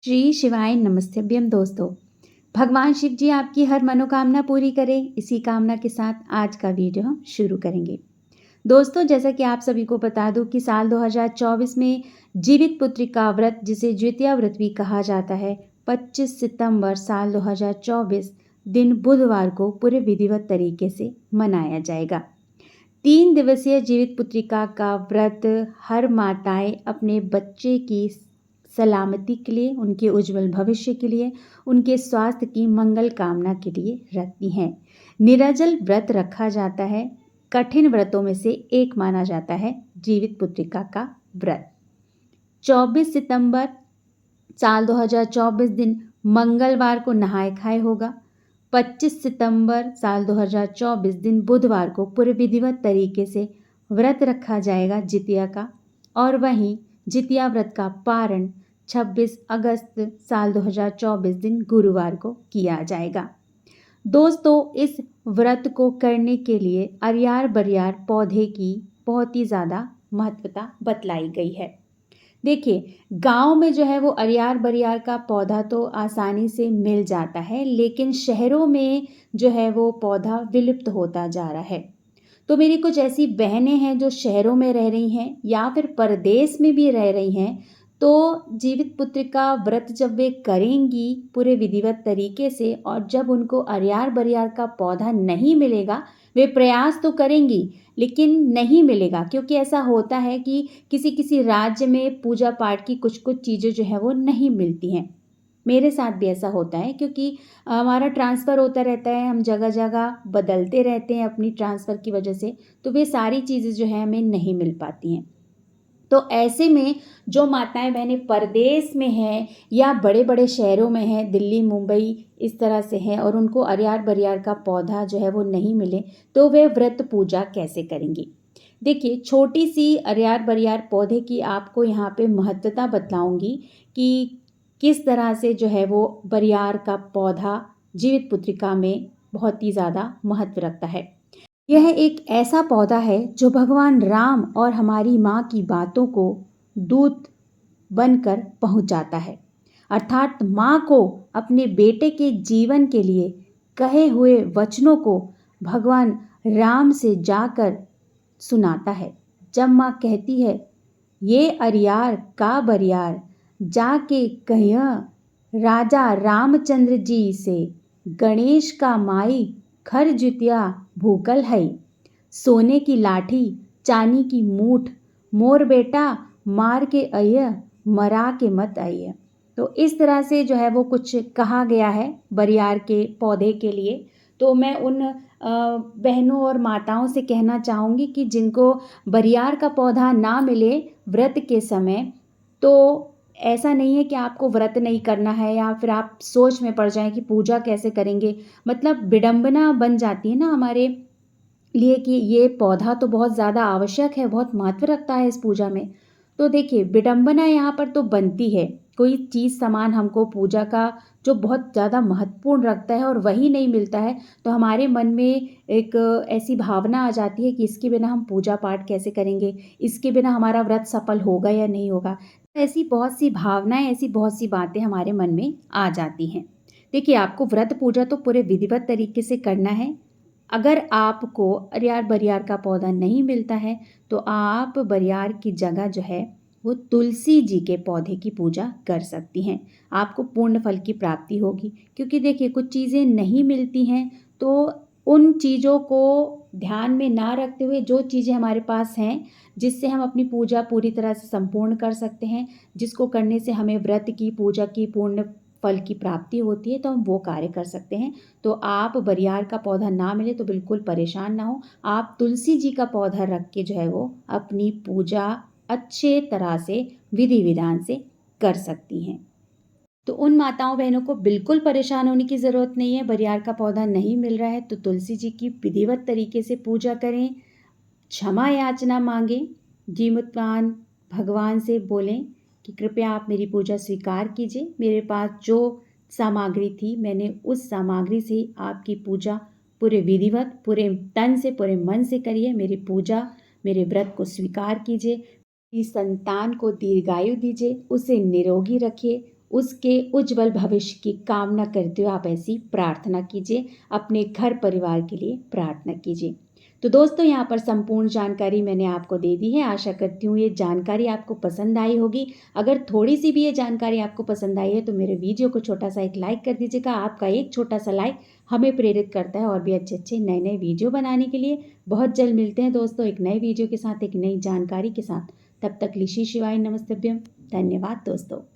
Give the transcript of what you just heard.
श्री शिवाय नमस्तभ्यम दोस्तों। भगवान शिव जी आपकी हर मनोकामना पूरी करें, इसी कामना के साथ आज का वीडियो हम शुरू करेंगे। दोस्तों, जैसा कि आप सभी को बता दूं कि साल 2024 में जीवित पुत्री का व्रत, जिसे द्वितीया व्रत भी कहा जाता है, 25 सितंबर साल 2024 दिन बुधवार को पूरे विधिवत तरीके से मनाया जाएगा। 3 दिवसीय जीवित पुत्रिका का व्रत हर माताएं अपने बच्चे की सलामती के लिए, उनके उज्जवल भविष्य के लिए, उनके स्वास्थ्य की मंगल कामना के लिए रखती हैं। निराजल व्रत रखा जाता है। कठिन व्रतों में से एक माना जाता है जीवित पुत्रिका का व्रत। 24 सितंबर साल 2024 दिन मंगलवार को नहाय खाए होगा। 25 सितंबर साल 2024 दिन बुधवार को पूरे विधिवत तरीके से व्रत रखा जाएगा जितिया का, और वहीं जितिया व्रत का पारण 26 अगस्त साल 2024 दिन गुरुवार को किया जाएगा। दोस्तों, इस व्रत को करने के लिए अरियार बरियार पौधे की बहुत ही ज़्यादा महत्वता बतलाई गई है। देखिए, गांव में जो है वो अरियार बरियार का पौधा तो आसानी से मिल जाता है, लेकिन शहरों में जो है वो पौधा विलुप्त होता जा रहा है। तो मेरी कुछ ऐसी बहनें हैं जो शहरों में रह रही हैं या फिर परदेश में भी रह रही हैं, तो जीवित पुत्र का व्रत जब वे करेंगी पूरे विधिवत तरीके से, और जब उनको अरियार बरियार का पौधा नहीं मिलेगा, वे प्रयास तो करेंगी लेकिन नहीं मिलेगा, क्योंकि ऐसा होता है कि किसी किसी राज्य में पूजा पाठ की कुछ कुछ चीज़ें जो है वो नहीं मिलती हैं। मेरे साथ भी ऐसा होता है, क्योंकि हमारा ट्रांसफ़र होता रहता है, हम जगह जगह बदलते रहते हैं अपनी ट्रांसफ़र की वजह से, तो वे सारी चीज़ें जो है हमें नहीं मिल पाती हैं। तो ऐसे में जो माताएं बहनें परदेश में हैं या बड़े बड़े शहरों में हैं, दिल्ली मुंबई इस तरह से हैं, और उनको अरियार बरियार का पौधा जो है वो नहीं मिले, तो वे व्रत पूजा कैसे करेंगी। देखिए, छोटी सी अरियार बरियार पौधे की आपको यहाँ पे महत्वता बतलाऊंगी कि किस तरह से जो है वो बरियार का पौधा जीवित पुत्रिका में बहुत ही ज़्यादा महत्व रखता है। यह एक ऐसा पौधा है जो भगवान राम और हमारी माँ की बातों को दूत बनकर पहुँचाता है, अर्थात माँ को अपने बेटे के जीवन के लिए कहे हुए वचनों को भगवान राम से जाकर सुनाता है। जब माँ कहती है, ये अरियार का बरियार जाके कहिया राजा रामचंद्र जी से, गणेश का माई खर जुतिया भूकल है, सोने की लाठी चांदी की मूठ, मोर बेटा मार के अय मरा के मत अय। तो इस तरह से जो है वो कुछ कहा गया है बरियार के पौधे के लिए। तो मैं उन बहनों और माताओं से कहना चाहूँगी कि जिनको बरियार का पौधा ना मिले व्रत के समय, तो ऐसा नहीं है कि आपको व्रत नहीं करना है या फिर आप सोच में पड़ जाएं कि पूजा कैसे करेंगे। मतलब विडंबना बन जाती है ना हमारे लिए कि ये पौधा तो बहुत ज़्यादा आवश्यक है, बहुत महत्व रखता है इस पूजा में। तो देखिए, विडंबना यहाँ पर तो बनती है, कोई चीज़ सामान हमको पूजा का जो बहुत ज़्यादा महत्वपूर्ण रखता है और वही नहीं मिलता है, तो हमारे मन में एक ऐसी भावना आ जाती है कि इसके बिना हम पूजा पाठ कैसे करेंगे, इसके बिना हमारा व्रत सफल होगा या नहीं होगा। ऐसी बहुत सी भावनाएं, ऐसी बहुत सी बातें हमारे मन में आ जाती हैं। देखिए, आपको व्रत पूजा तो पूरे विधिवत तरीके से करना है। अगर आपको अरियार बरियार का पौधा नहीं मिलता है, तो आप बरियार की जगह जो है वो तुलसी जी के पौधे की पूजा कर सकती हैं। आपको पूर्ण फल की प्राप्ति होगी, क्योंकि देखिए, कुछ चीज़ें नहीं मिलती हैं, तो उन चीज़ों को ध्यान में ना रखते हुए जो चीज़ें हमारे पास हैं, जिससे हम अपनी पूजा पूरी तरह से संपूर्ण कर सकते हैं, जिसको करने से हमें व्रत की पूजा की पूर्ण फल की प्राप्ति होती है, तो हम वो कार्य कर सकते हैं। तो आप बरियार का पौधा ना मिले तो बिल्कुल परेशान ना हो, आप तुलसी जी का पौधा रख के जो है वो अपनी पूजा अच्छे तरह से विधि विधान से कर सकती हैं। तो उन माताओं बहनों को बिल्कुल परेशान होने की ज़रूरत नहीं है। बरियार का पौधा नहीं मिल रहा है तो तुलसी जी की विधिवत तरीके से पूजा करें, क्षमा याचना मांगें, जीवत्वान भगवान से बोलें कि कृपया आप मेरी पूजा स्वीकार कीजिए। मेरे पास जो सामग्री थी, मैंने उस सामग्री से आपकी पूजा पूरे विधिवत, पूरे तन से, पूरे मन से करिए। मेरी पूजा, मेरे व्रत को स्वीकार कीजिए। इस संतान को दीर्घायु दीजिए, उसे निरोगी रखिए, उसके उज्जवल भविष्य की कामना करते हुए आप ऐसी प्रार्थना कीजिए, अपने घर परिवार के लिए प्रार्थना कीजिए। तो दोस्तों, यहाँ पर संपूर्ण जानकारी मैंने आपको दे दी है। आशा करती हूँ ये जानकारी आपको पसंद आई होगी। अगर थोड़ी सी भी ये जानकारी आपको पसंद आई है तो मेरे वीडियो को छोटा सा एक लाइक कर दीजिएगा। आपका एक छोटा सा लाइक हमें प्रेरित करता है और भी अच्छे अच्छे नए नए वीडियो बनाने के लिए। बहुत जल्द मिलते हैं दोस्तों एक नए वीडियो के साथ, एक नई जानकारी के साथ। तब तक लिशि शिवाय नमस्तभ्यम। धन्यवाद दोस्तों।